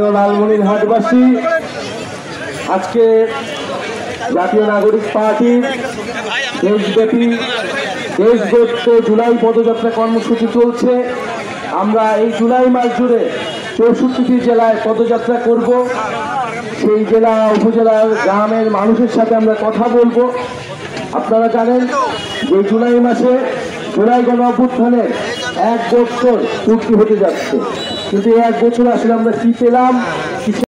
প্রিয় লালমনিরহাটবাসী, আজকে জাতীয় নাগরিক পার্টির দেশব্যাপী দেশব্যাপী জুলাই পদযাত্রা কর্মসূচি চলছে। আমরা এই জুলাই মাস জুড়ে 64টি জেলায় পদযাত্রা করব। সেই জেলা উপজেলার গ্রামের মানুষের সাথে আমরা কথা বলবো। আপনারা জানেন যে জুলাই মাসে জুলাই গণ অভ্যুত্থানের 1 বছর পূর্তি হতে যাচ্ছে, কিন্তু এই 1 বছর আসলে আমরা কি পেলাম,